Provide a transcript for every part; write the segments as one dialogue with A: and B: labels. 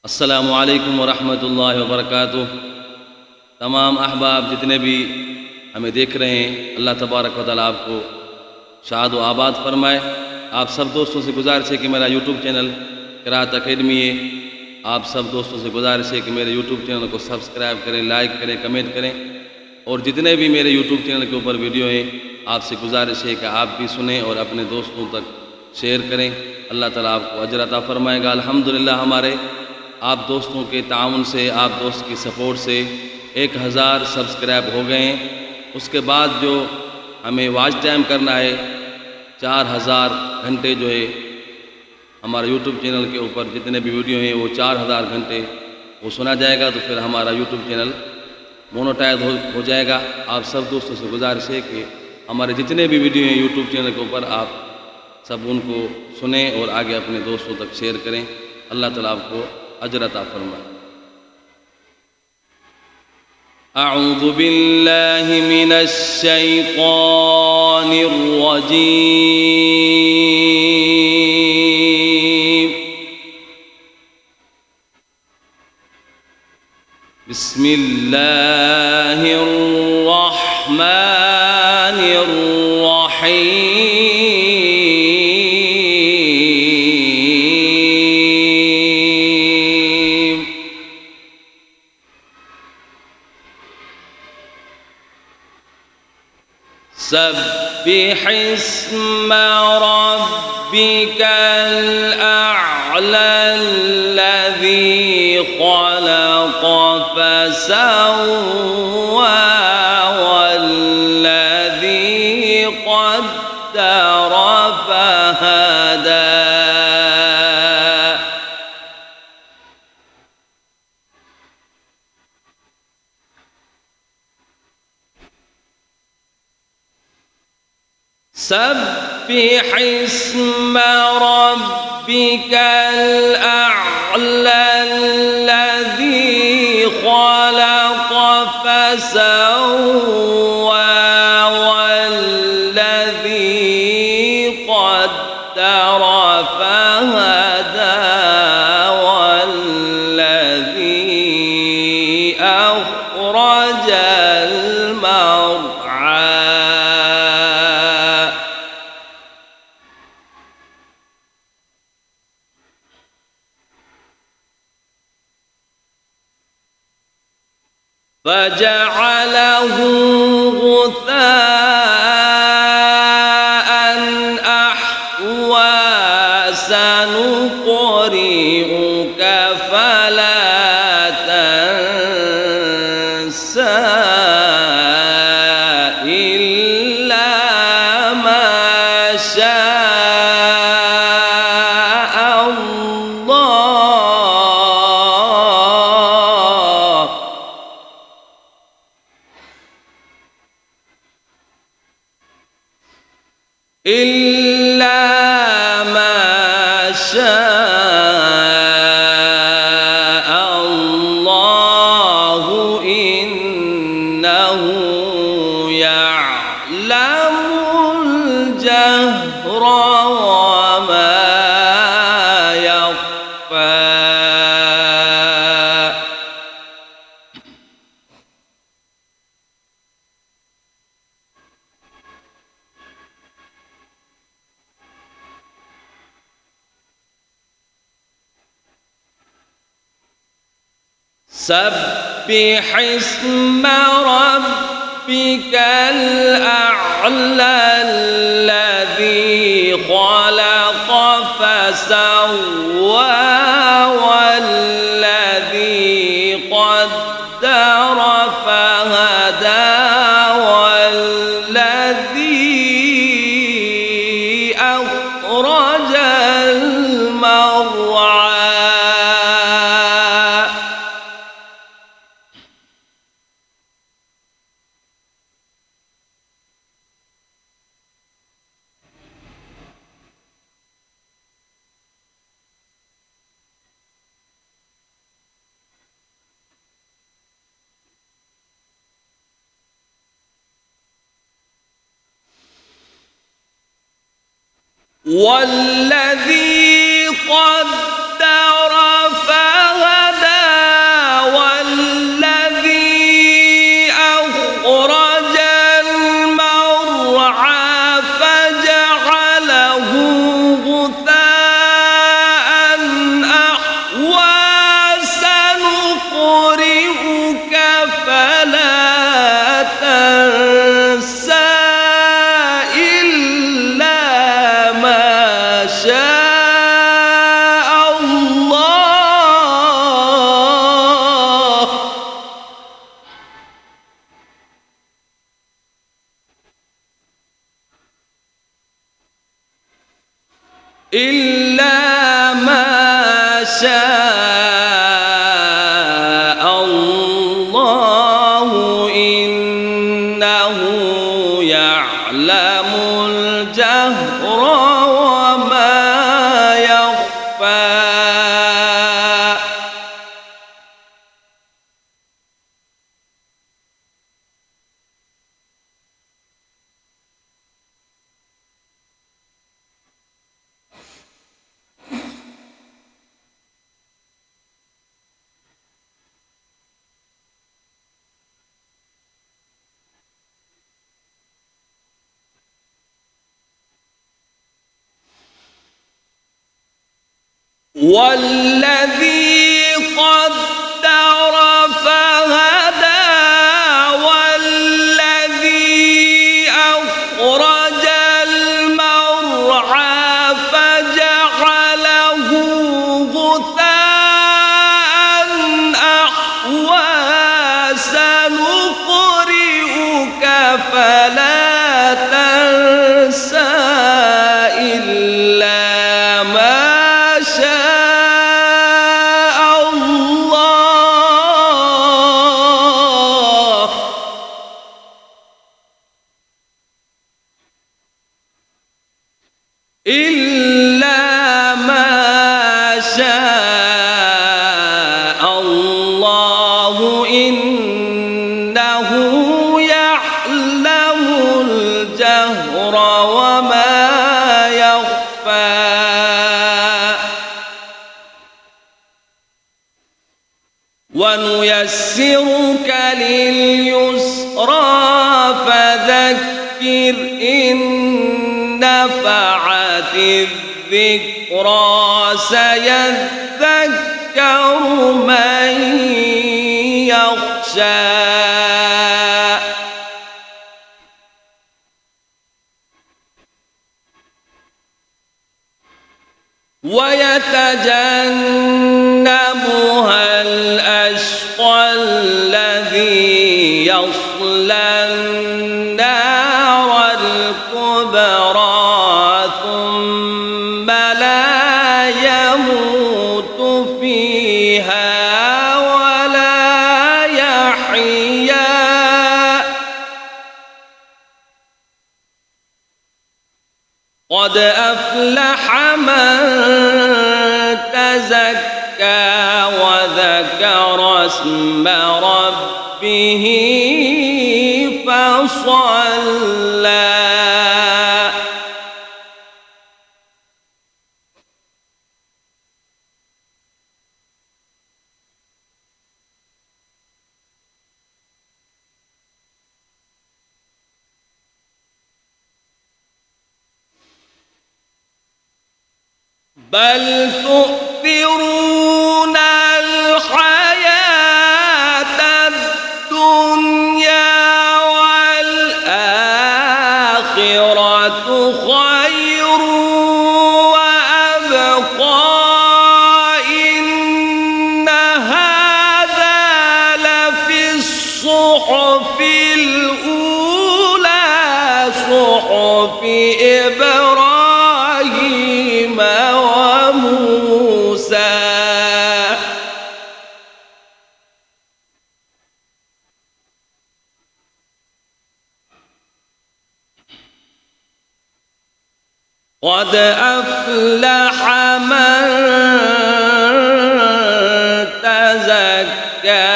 A: अस्सलामु अलैकुम वरहमतुल्लाहि वबरकातुह। तमाम अहबाब जितने भी हमें देख रहे हैं, अल्लाह तबारक व तआला आपको शाद व आबाद फरमाए। आप सब दोस्तों से गुजारिश है कि मेरा यूट्यूब चैनल क़िराअत अकेडमी है, आप सब दोस्तों से गुजारिश है कि मेरे यूट्यूब चैनल को सब्सक्राइब करें, लाइक करें, कमेंट करें। और जितने भी मेरे यूट्यूब चैनल के ऊपर वीडियो हैं, आपसे गुजारिश है कि आप भी सुनें और अपने दोस्तों तक शेयर करें। अल्लाह ताला आपको अजर अता फरमाएगा। अल्हम्दुलिल्लाह हमारे आप दोस्तों के ताउन से, आप दोस्त की सपोर्ट से 1000 सब्सक्राइब हो गए हैं। उसके बाद जो हमें वॉच टाइम करना है 4000 घंटे जो है हमारा यूट्यूब चैनल के ऊपर जितने भी वीडियो हैं वो 4000 घंटे वो सुना जाएगा, तो फिर हमारा यूट्यूब चैनल मोनेटाइज हो जाएगा। आप सब दोस्तों से गुजारिश है कि हमारे जितने भी वीडियो हैं यूट्यूब चैनल के ऊपर आप सब उनको सुनें और आगे अपने दोस्तों तक शेयर करें। अल्लाह ताला आपको अजर अता फरमाए। अऊज़ु बिल्लाहि मिनश शैतानिर रजीम। बिस्मिल्लाहिर रहमानिर रहीम। सब्बिह इस्म रब्बिकल अअला अल्लज़ी खलक़ फसव्वा वल्लज़ी क़द्दर फहदा। सब्बिह इस्म रब्बिकल अअला अल्लज़ी खलक़ फसव्वा वल्लज़ी क़द्दर फहदा वल्लज़ी अख़रजल मरअा। فجعله غثاء أحوى سنقرئك فلا تنسى إلا ما شاء الله إلا ما شاء الله إنه يعلم الجهر وما يخفى. سبح اسم ربك الأعلى الذي خلق فسوى والذي قدر فهدى والذي أخرج المرعى. والذي قدر فهدى شاء الله إنه يعلم الجهر وما يخفى. والذي قدر فهدى والذي أخرج المرعى فجعله غثاء أحوى سنقرئك فلا تنسى إلا ما شاء الله إلا ما شاء الله إنه يعلم الجهر وما يخفى. ونيسرك لليسرى فذكر إن نفعت الذكرى سيذكر من يخشى. ويتجنبها الأشقى الذي يصلى النار الكبرى ثم لا يموت فيها ولا يحيا. قد أفلح من تزكى وذكر اسم ربه فصلى. بل تؤثرون الحياة الدنيا والآخرة خير وأبقى إن هذا لفي الصحف الأولى صحف إبراهيم وموسى. قد أفلح من تزكى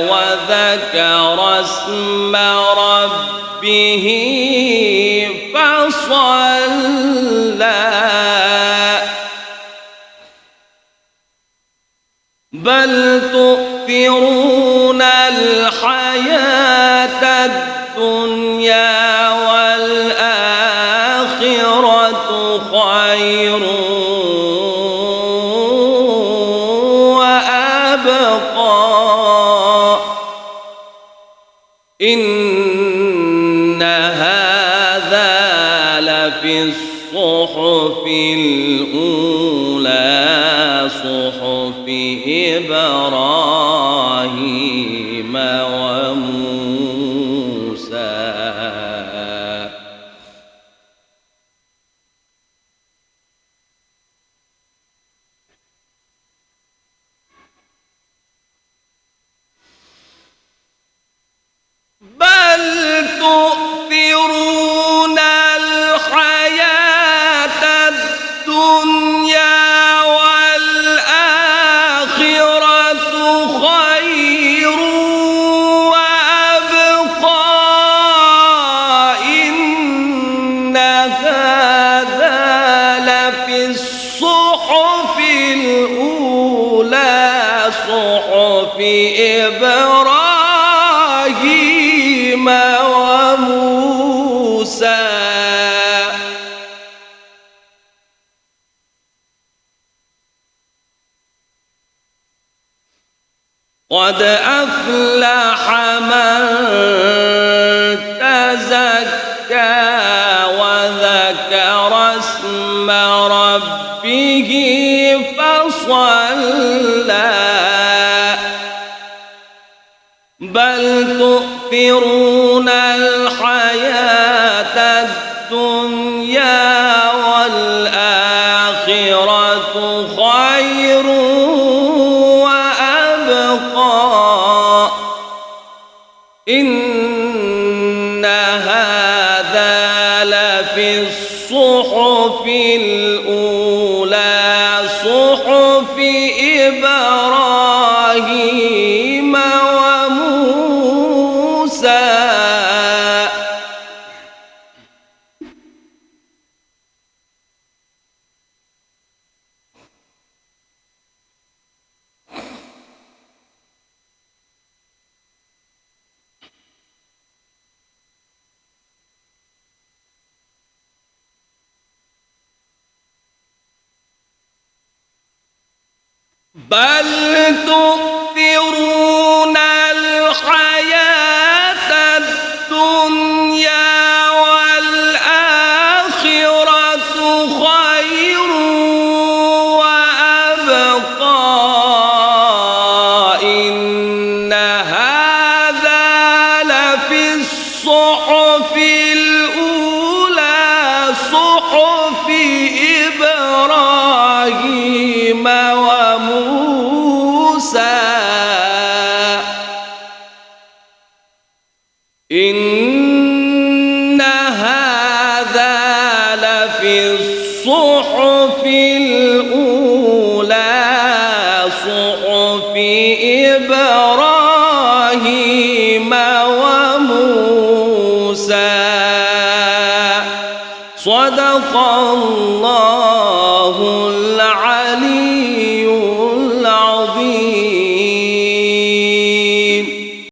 A: وذكر اسم ربه فصلى. بل تؤثرون الحياة الدنيا والآخرة خير وأبقى إن هذا لفي الصحف الأولى صحف إبراهيم وموسى.
B: إبراهيم وموسى قد أفلح من تزكى وذكر اسم ربه فصلى بل تؤثرون الحياة الدنيا والآخرة خير وأبقى إن هذا لفي الصحف الأولى صحف إبراهيم وموسى بل تؤثرون الحياة الدنيا والآخرة خير وأبقى إن هذا لفي الصحف الأولى صحف إبراهيم وموسى إن هذا لفي الصحف الأولى صحف إبراهيم وموسى صدق الله